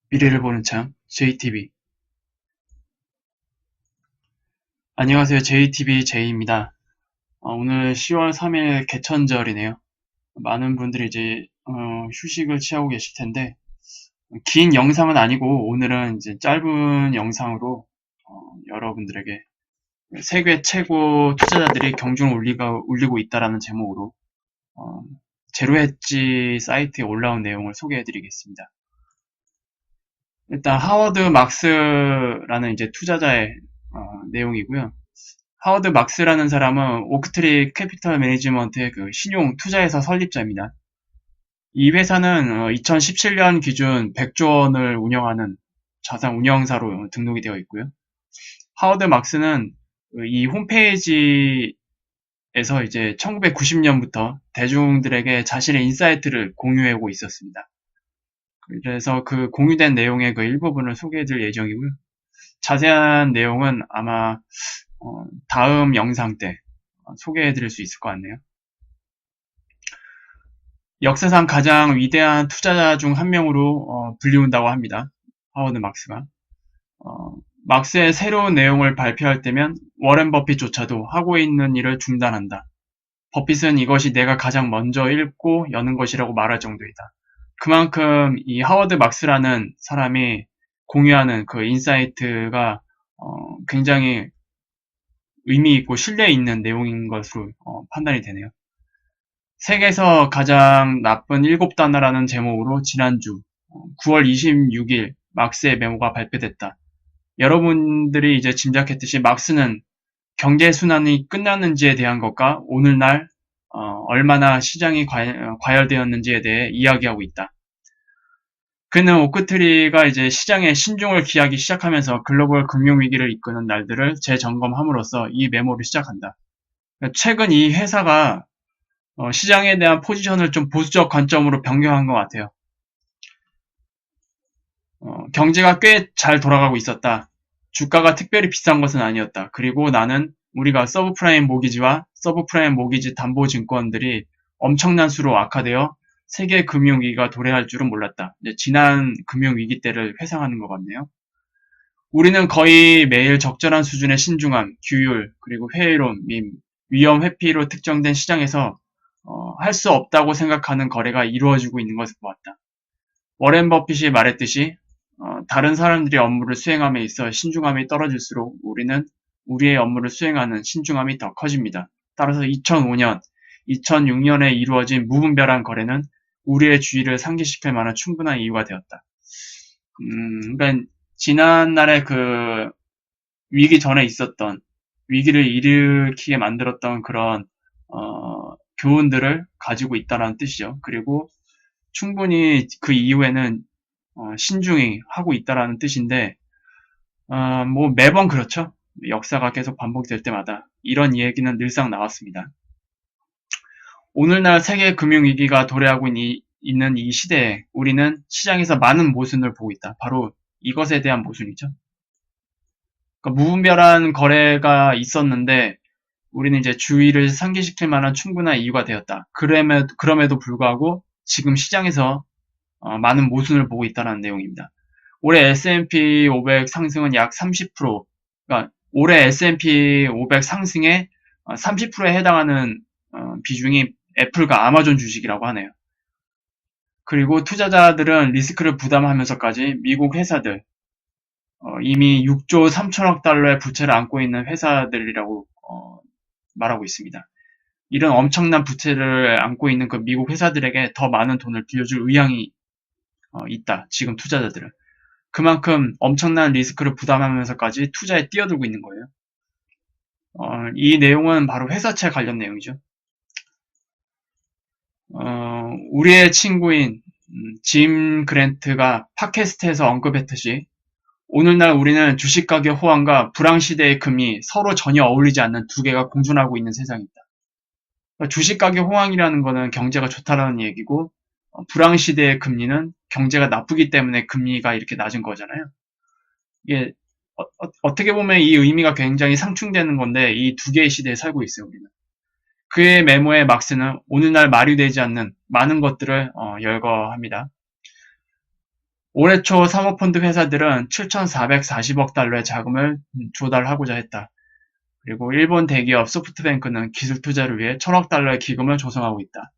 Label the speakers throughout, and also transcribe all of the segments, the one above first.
Speaker 1: 미래를 보는 창 JTB. 안녕하세요. JTB J입니다. 오늘 10월 3일 개천절이네요. 많은 분들이 이제 휴식을 취하고 계실 텐데 긴 영상은 아니고 오늘은 이제 짧은 영상으로 여러분들에게 세계 최고 투자자들이 경중을 울리고 있다라는 제목으로 어, 제로헤지 사이트에 올라온 내용을 소개해드리겠습니다. 일단 하워드 막스라는 이제 투자자의 내용이고요. 하워드 막스라는 사람은 오크트리 캐피털 매니지먼트의 그 신용 투자회사 설립자입니다. 이 회사는 2017년 기준 100조 원을 운영하는 자산 운영사로 등록이 되어 있고요. 하워드 막스는 이 홈페이지에서 이제 1990년부터 대중들에게 자신의 인사이트를 공유하고 있었습니다. 그래서 그 공유된 내용의 그 일부분을 소개해드릴 예정이고요. 자세한 내용은 아마 다음 영상 때 소개해드릴 수 있을 것 같네요. 역사상 가장 위대한 투자자 중 한 명으로 불리운다고 합니다. 하워드 막스가. 어, 막스의 새로운 내용을 발표할 때면 워렌 버핏조차도 하고 있는 일을 중단한다. 버핏은 이것이 내가 가장 먼저 읽고 여는 것이라고 말할 정도이다. 그만큼 이 하워드 막스라는 사람이 공유하는 그 인사이트가 굉장히 의미 있고 신뢰 있는 내용인 것으로 판단이 되네요. 세계에서 가장 나쁜 7단어라는 제목으로 지난주 9월 26일 막스의 메모가 발표됐다. 여러분들이 이제 짐작했듯이 막스는 경제순환이 끝났는지에 대한 것과 오늘날 얼마나 시장이 과열되었는지에 대해 이야기하고 있다. 그는 오크트리가 이제 시장에 신중을 기하기 시작하면서 글로벌 금융위기를 이끄는 날들을 재점검함으로써 이 메모를 시작한다. 최근 이 회사가 시장에 대한 포지션을 좀 보수적 관점으로 변경한 것 같아요. 경제가 꽤 잘 돌아가고 있었다. 주가가 특별히 비싼 것은 아니었다. 그리고 나는 우리가 서브프라임 모기지와 서브프라임 모기지 담보증권들이 엄청난 수로 악화되어 세계 금융위기가 도래할 줄은 몰랐다. 이제 지난 금융위기 때를 회상하는 것 같네요. 우리는 거의 매일 적절한 수준의 신중함, 규율, 그리고 회의론, 및 위험 회피로 특정된 시장에서 할 수 없다고 생각하는 거래가 이루어지고 있는 것을 보았다. 워렌 버핏이 말했듯이 다른 사람들의 업무를 수행함에 있어 신중함이 떨어질수록 우리는 우리의 업무를 수행하는 신중함이 더 커집니다. 따라서 2005년, 2006년에 이루어진 무분별한 거래는 우리의 주의를 상기시킬 만한 충분한 이유가 되었다. 그러니까 지난날에 그 위기 전에 있었던 위기를 일으키게 만들었던 그런 교훈들을 가지고 있다는 뜻이죠. 그리고 충분히 그 이후에는 신중히 하고 있다라는 뜻인데 뭐 매번 그렇죠. 역사가 계속 반복될 때마다 이런 얘기는 늘상 나왔습니다. 오늘날 세계 금융위기가 도래하고 있는 이 시대에 우리는 시장에서 많은 모순을 보고 있다. 바로 이것에 대한 모순이죠. 그러니까 무분별한 거래가 있었는데 우리는 이제 주의를 상기시킬 만한 충분한 이유가 되었다. 그럼에도 불구하고 지금 시장에서 많은 모순을 보고 있다는 내용입니다. 올해 S&P 500 상승은 약 30%, 그러니까 올해 S&P 500 상승의 30%에 해당하는 비중이 애플과 아마존 주식이라고 하네요. 그리고 투자자들은 리스크를 부담하면서까지 미국 회사들, 이미 6조 3천억 달러의 부채를 안고 있는 회사들이라고 말하고 있습니다. 이런 엄청난 부채를 안고 있는 그 미국 회사들에게 더 많은 돈을 빌려줄 의향이 있다. 지금 투자자들은. 그만큼 엄청난 리스크를 부담하면서까지 투자에 뛰어들고 있는 거예요. 이 내용은 바로 회사채 관련 내용이죠. 우리의 친구인 짐 그랜트가 팟캐스트에서 언급했듯이 오늘날 우리는 주식 가격 호황과 불황 시대의 금이 서로 전혀 어울리지 않는 두 개가 공존하고 있는 세상입니다. 그러니까 주식 가격 호황이라는 거는 경제가 좋다라는 얘기고 불황 시대의 금리는 경제가 나쁘기 때문에 금리가 이렇게 낮은 거잖아요. 이게 어떻게 보면 이 의미가 굉장히 상충되는 건데 이 두 개의 시대에 살고 있어요. 우리는. 그의 메모에 막스는 오늘날 말이 되지 않는 많은 것들을 열거합니다. 올해 초 사모펀드 회사들은 7,440억 달러의 자금을 조달하고자 했다. 그리고 일본 대기업 소프트뱅크는 기술 투자를 위해 1,000억 달러의 기금을 조성하고 있다.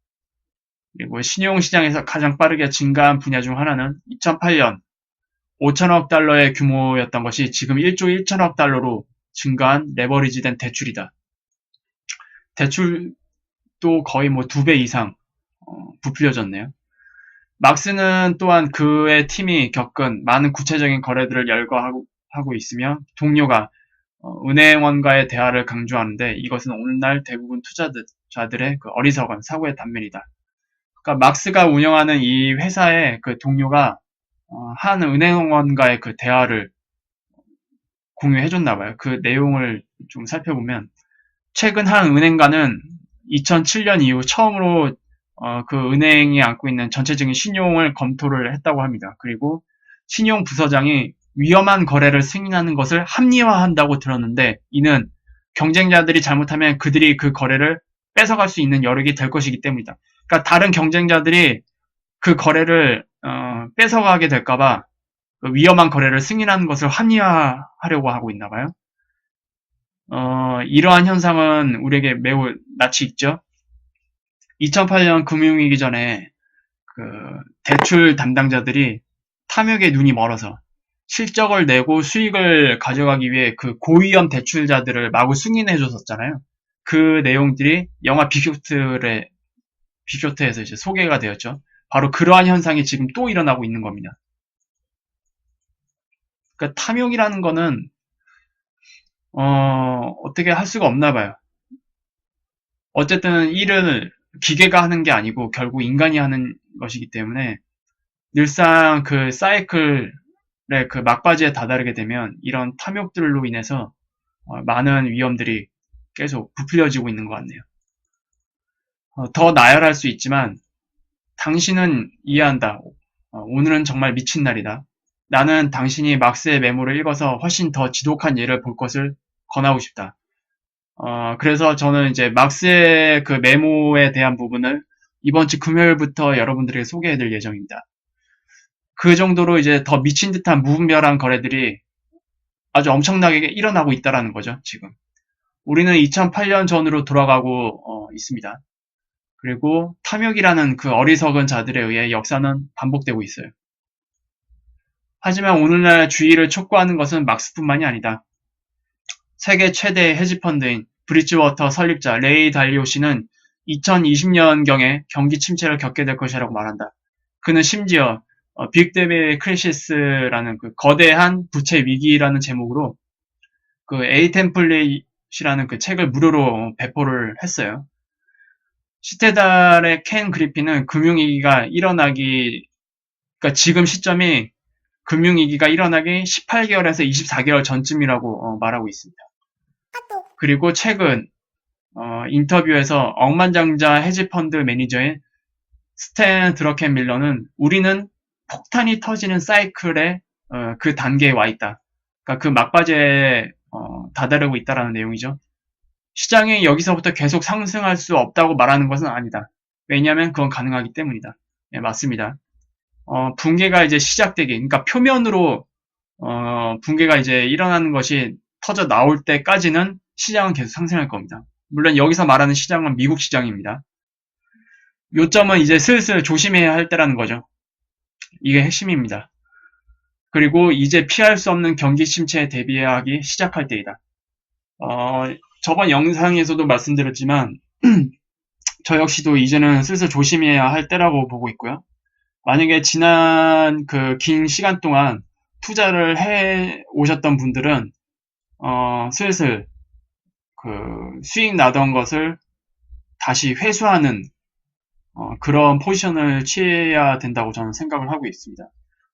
Speaker 1: 그리고 신용시장에서 가장 빠르게 증가한 분야 중 하나는 2008년 5천억 달러의 규모였던 것이 지금 1조 1천억 달러로 증가한 레버리지된 대출이다. 대출도 거의 뭐 2배 이상 부풀려졌네요. 막스는 또한 그의 팀이 겪은 많은 구체적인 거래들을 열거하고 있으며 동료가 은행원과의 대화를 강조하는데 이것은 오늘날 대부분 투자자들의 그 어리석은 사고의 단면이다. 그러니까 막스가 운영하는 이 회사의 그 동료가 한 은행원과의 그 대화를 공유해줬나 봐요. 그 내용을 좀 살펴보면 최근 한 은행가는 2007년 이후 처음으로 그 은행이 안고 있는 전체적인 신용을 검토를 했다고 합니다. 그리고 신용 부서장이 위험한 거래를 승인하는 것을 합리화한다고 들었는데 이는 경쟁자들이 잘못하면 그들이 그 거래를 뺏어갈 수 있는 여력이 될 것이기 때문이다. 그러니까 다른 경쟁자들이 그 거래를 뺏어가게 될까봐 그 위험한 거래를 승인하는 것을 합리화하려고 하고 있나 봐요. 이러한 현상은 우리에게 매우 낯이 익죠. 2008년 금융위기 전에 그 대출 담당자들이 탐욕에 눈이 멀어서 실적을 내고 수익을 가져가기 위해 그 고위험 대출자들을 마구 승인해 줬었잖아요. 그 내용들이 영화 빅쇼트에서 이제 소개가 되었죠. 바로 그러한 현상이 지금 또 일어나고 있는 겁니다. 그러니까 탐욕이라는 거는 어떻게 할 수가 없나 봐요. 어쨌든 일을 기계가 하는 게 아니고 결국 인간이 하는 것이기 때문에 늘상 그 사이클의 그 막바지에 다다르게 되면 이런 탐욕들로 인해서 많은 위험들이 계속 부풀려지고 있는 것 같네요. 더 나열할 수 있지만 당신은 이해한다. 오늘은 정말 미친 날이다. 나는 당신이 막스의 메모를 읽어서 훨씬 더 지독한 예를 볼 것을 권하고 싶다. 그래서 저는 이제 막스의 그 메모에 대한 부분을 이번 주 금요일부터 여러분들에게 소개해드릴 예정입니다. 그 정도로 이제 더 미친 듯한 무분별한 거래들이 아주 엄청나게 일어나고 있다라는 거죠, 지금. 우리는 2008년 전으로 돌아가고 있습니다. 그리고 탐욕이라는 그 어리석은 자들에 의해 역사는 반복되고 있어요. 하지만 오늘날 주의를 촉구하는 것은 막스뿐만이 아니다. 세계 최대 헤지펀드인 브리지워터 설립자 레이 달리오 씨는 2020년경에 경기 침체를 겪게 될 것이라고 말한다. 그는 심지어 빅데비 크리시스라는 그 거대한 부채 위기라는 제목으로 그 에이템플릿이라는 그 책을 무료로 배포를 했어요. 시테달의 켄 그리핀은 금융위기가 일어나기, 그러니까 지금 시점이 금융위기가 일어나기 18개월에서 24개월 전쯤이라고 말하고 있습니다. 그리고 최근 인터뷰에서 억만장자 헤지펀드 매니저인 스탠 드러켄 밀러는 우리는 폭탄이 터지는 사이클의 그 단계에 와 있다. 그러니까 그 막바지에 다다르고 있다라는 내용이죠. 시장이 여기서부터 계속 상승할 수 없다고 말하는 것은 아니다. 왜냐하면 그건 가능하기 때문이다. 네, 맞습니다. 붕괴가 이제 시작되기, 그러니까 표면으로 붕괴가 이제 일어나는 것이 터져 나올 때까지는 시장은 계속 상승할 겁니다. 물론 여기서 말하는 시장은 미국 시장입니다. 요점은 이제 슬슬 조심해야 할 때라는 거죠. 이게 핵심입니다. 그리고 이제 피할 수 없는 경기 침체에 대비하기 시작할 때이다. 저번 영상에서도 말씀드렸지만 저 역시도 이제는 슬슬 조심해야 할 때라고 보고 있고요. 만약에 지난 그 긴 시간 동안 투자를 해 오셨던 분들은 슬슬 그 수익 나던 것을 다시 회수하는 그런 포지션을 취해야 된다고 저는 생각을 하고 있습니다.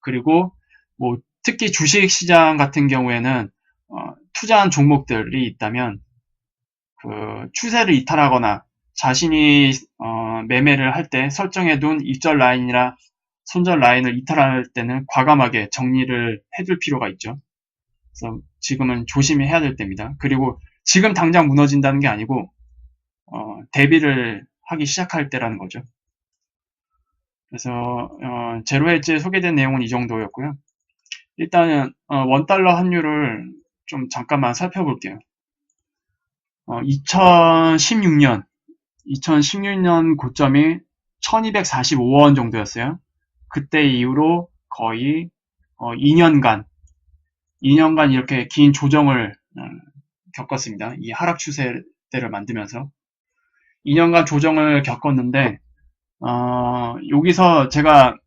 Speaker 1: 그리고 뭐 특히 주식 시장 같은 경우에는 투자한 종목들이 있다면 그 추세를 이탈하거나 자신이 매매를 할 때 설정해둔 입절 라인이나 손절 라인을 이탈할 때는 과감하게 정리를 해둘 필요가 있죠. 그래서 지금은 조심히 해야 될 때입니다. 그리고 지금 당장 무너진다는 게 아니고 대비를 하기 시작할 때라는 거죠. 그래서 제로 헤지에 소개된 내용은 이 정도였고요. 일단은 원달러 환율을 좀 잠깐만 살펴볼게요. 2016년 고점이 1245원 정도였어요. 그때 이후로 거의 2년간 이렇게 긴 조정을 겪었습니다. 이 하락 추세대를 만들면서 2년간 조정을 겪었는데 여기서 제가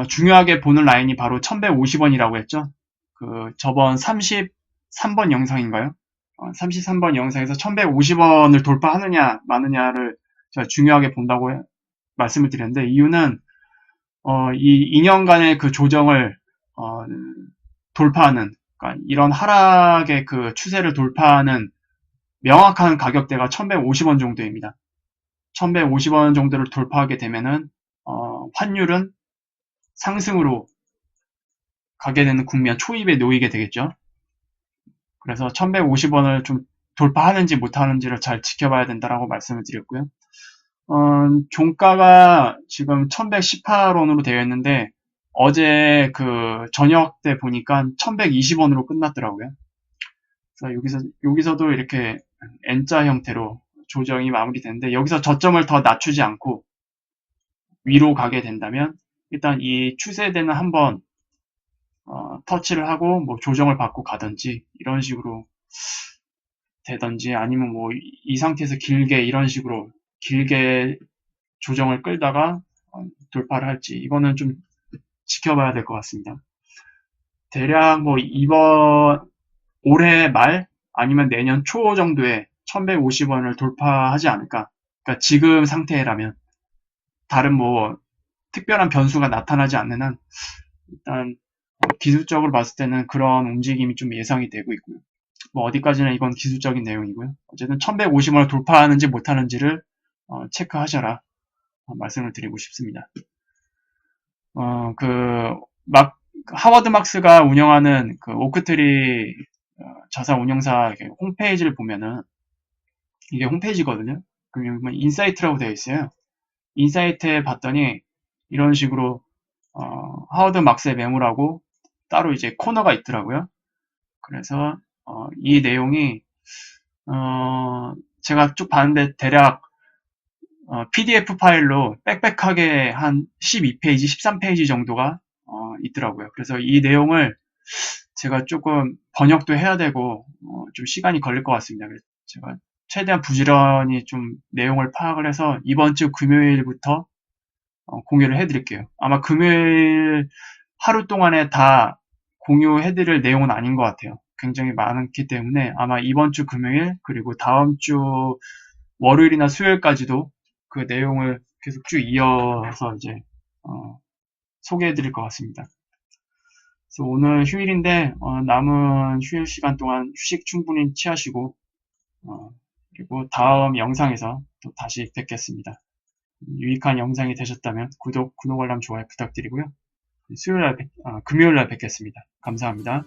Speaker 1: 중요하게 보는 라인이 바로 1150원이라고 했죠. 그 저번 33번 영상인가요? 33번 영상에서 1150원을 돌파하느냐 마느냐를 제가 중요하게 본다고 말씀을 드렸는데, 이유는 이 2년간의 그 조정을 돌파하는, 그러니까 이런 하락의 그 추세를 돌파하는 명확한 가격대가 1150원 정도입니다. 1150원 정도를 돌파하게 되면은 환율은 상승으로 가게 되는 국면 초입에 놓이게 되겠죠. 그래서 1150원을 좀 돌파하는지 못하는지를 잘 지켜봐야 된다라고 말씀을 드렸고요. 종가가 지금 1118원으로 되어 있는데, 어제 그 저녁 때 보니까 1120원으로 끝났더라고요. 그래서 여기서도 이렇게 N자 형태로 조정이 마무리되는데, 여기서 저점을 더 낮추지 않고 위로 가게 된다면 일단 이 추세대는 한번 터치를 하고 뭐 조정을 받고 가든지 이런 식으로 되든지, 아니면 뭐 이 상태에서 길게 이런 식으로 길게 조정을 끌다가 돌파를 할지, 이거는 좀 지켜봐야 될 것 같습니다. 대략 뭐 이번 올해 말 아니면 내년 초 정도에 1150원을 돌파하지 않을까. 그러니까 지금 상태라면, 다른 뭐 특별한 변수가 나타나지 않는 한 일단 기술적으로 봤을 때는 그런 움직임이 좀 예상이 되고 있고요. 뭐 어디까지나 이건 기술적인 내용이고요. 어쨌든 1150원을 돌파하는지 못하는지를 체크하셔라 말씀을 드리고 싶습니다. 하워드 막스가 운영하는 그 오크트리 자산 운용사 홈페이지를 보면은, 이게 홈페이지거든요. 그러면 인사이트라고 되어 있어요. 인사이트에 봤더니 이런 식으로 하워드 막스의 매물하고 따로 이제 코너가 있더라고요. 그래서 이 내용이 제가 쭉 봤는데 대략 PDF 파일로 빽빽하게 한 12페이지, 13페이지 정도가 있더라고요. 그래서 이 내용을 제가 조금 번역도 해야 되고 좀 시간이 걸릴 것 같습니다. 그래서 제가 최대한 부지런히 좀 내용을 파악을 해서 이번 주 금요일부터 공유를 해드릴게요. 아마 금요일 하루 동안에 다 공유해드릴 내용은 아닌 것 같아요. 굉장히 많기 때문에 아마 이번 주 금요일 그리고 다음 주 월요일이나 수요일까지도 그 내용을 계속 쭉 이어서 이제 소개해드릴 것 같습니다. 그래서 오늘 휴일인데 남은 휴일 시간 동안 휴식 충분히 취하시고 그리고 다음 영상에서 또 다시 뵙겠습니다. 유익한 영상이 되셨다면 구독, 알람, 좋아요 부탁드리고요. 금요일날 뵙겠습니다. 감사합니다.